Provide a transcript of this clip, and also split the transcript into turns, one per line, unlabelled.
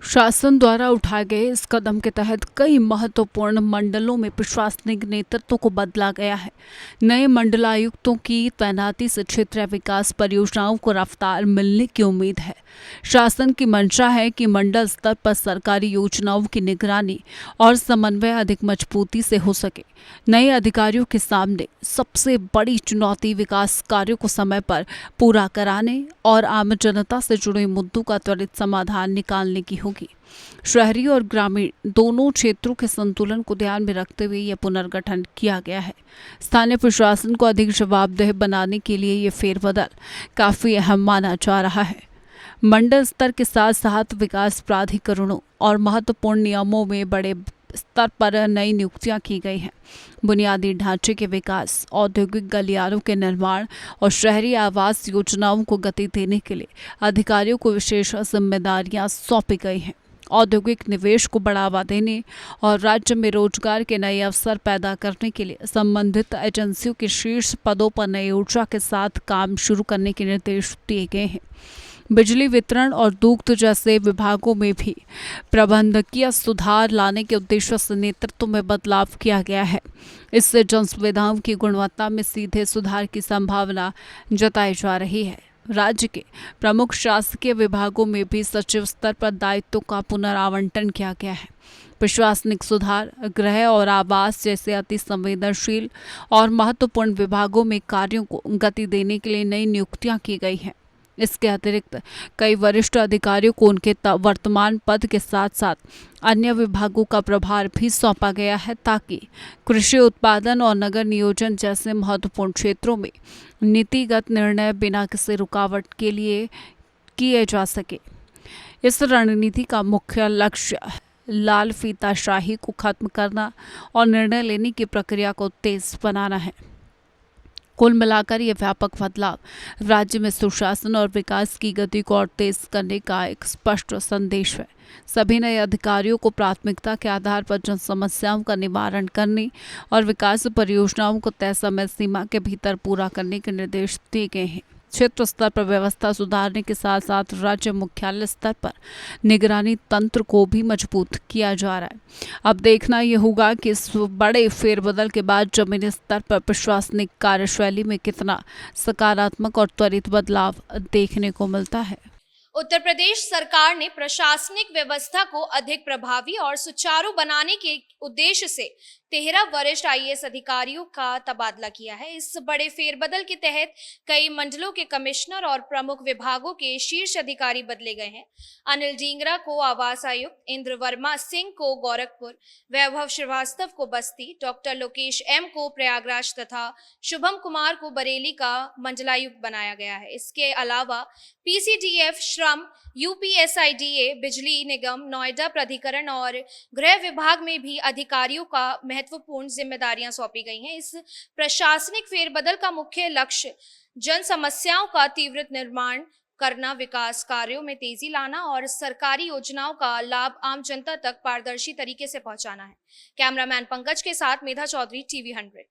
शासन द्वारा उठाए गए इस कदम के तहत कई महत्वपूर्ण मंडलों में प्रशासनिक नेतृत्व को बदला गया है। नए मंडलायुक्तों की तैनाती से क्षेत्रीय विकास परियोजनाओं को रफ्तार मिलने की उम्मीद है। शासन की मंशा है कि मंडल स्तर पर सरकारी योजनाओं की निगरानी और समन्वय अधिक मजबूती से हो सके। नए अधिकारियों के सामने सबसे बड़ी चुनौती विकास कार्यों को समय पर पूरा कराने और आम जनता से जुड़े मुद्दों का त्वरित समाधान निकालने की होगी। शहरी और ग्रामीण दोनों क्षेत्रों के संतुलन को ध्यान में रखते हुए यह पुनर्गठन किया गया है। स्थानीय प्रशासन को अधिक जवाबदेह बनाने के लिए ये फेरबदल काफी अहम माना जा रहा है। मंडल स्तर के साथ साथ विकास प्राधिकरणों और महत्वपूर्ण नियमों में बड़े स्तर पर नई नियुक्तियां की गई हैं। बुनियादी ढांचे के विकास, औद्योगिक गलियारों के निर्माण और शहरी आवास योजनाओं को गति देने के लिए अधिकारियों को विशेष जिम्मेदारियां सौंपी गई हैं। औद्योगिक निवेश को बढ़ावा देने और राज्य में रोजगार के नए अवसर पैदा करने के लिए संबंधित एजेंसियों के शीर्ष पदों पर नई ऊर्जा के साथ काम शुरू करने के निर्देश दिए गए हैं। बिजली वितरण और दुग्ध जैसे विभागों में भी प्रबंधकीय सुधार लाने के उद्देश्य से नेतृत्व में बदलाव किया गया है। इससे जन सुविधाओं की गुणवत्ता में सीधे सुधार की संभावना जताई जा रही है। राज्य के प्रमुख शासकीय विभागों में भी सचिव स्तर पर दायित्वों का पुनरावंटन किया गया है। प्रशासनिक सुधार, गृह और आवास जैसे अति संवेदनशील और महत्वपूर्ण विभागों में कार्यों को गति देने के लिए नई नियुक्तियां की गई हैं। इसके अतिरिक्त कई वरिष्ठ अधिकारियों को उनके वर्तमान पद के साथ साथ अन्य विभागों का प्रभार भी सौंपा गया है, ताकि कृषि उत्पादन और नगर नियोजन जैसे महत्वपूर्ण क्षेत्रों में नीतिगत निर्णय बिना किसी रुकावट के लिए किए जा सके। इस रणनीति का मुख्य लक्ष्य लाल फीताशाही को खत्म करना और निर्णय लेने की प्रक्रिया को तेज बनाना है। कुल मिलाकर यह व्यापक बदलाव राज्य में सुशासन और विकास की गति को और तेज करने का एक स्पष्ट संदेश है। सभी नए अधिकारियों को प्राथमिकता के आधार पर जन समस्याओं का निवारण करने और विकास परियोजनाओं को तय समय सीमा के भीतर पूरा करने के निर्देश दिए गए हैं। क्षेत्र स्तर पर व्यवस्था सुधारने के साथ साथ राज्य मुख्यालय स्तर पर निगरानी तंत्र को भी मजबूत किया जा रहा है। अब देखना यह होगा कि इस बड़े फेरबदल के बाद जमीनी स्तर पर प्रशासनिक कार्यशैली में कितना सकारात्मक और त्वरित बदलाव देखने को मिलता है।
उत्तर प्रदेश सरकार ने प्रशासनिक व्यवस्था को अधिक प्रभावी और सुचारू बनाने के उद्देश्य से 13 वरिष्ठ आईएएस अधिकारियों का तबादला किया है। इस बड़े फेरबदल के तहत कई मंडलों के कमिश्नर और प्रमुख विभागों के शीर्ष अधिकारी बदले गए हैं। अनिल डींगरा को आवास आयुक्त, इंद्र वर्मा सिंह को गोरखपुर, वैभव श्रीवास्तव को बस्ती, डॉक्टर लोकेश एम को प्रयागराज तथा शुभम कुमार को बरेली का मंडलायुक्त बनाया गया है। इसके अलावा पीसीडीएफ, श्रम, यूपीएसआईडीए, बिजली निगम, नोएडा प्राधिकरण और गृह विभाग में भी अधिकारियों का महत्वपूर्ण जिम्मेदारियां सौंपी गई हैं। इस प्रशासनिक फेरबदल का मुख्य लक्ष्य जन समस्याओं का त्वरित निर्माण करना, विकास कार्यों में तेजी लाना और सरकारी योजनाओं का लाभ आम जनता तक पारदर्शी तरीके से पहुंचाना है। कैमरामैन पंकज के साथ मेधा चौधरी, टीवी 100।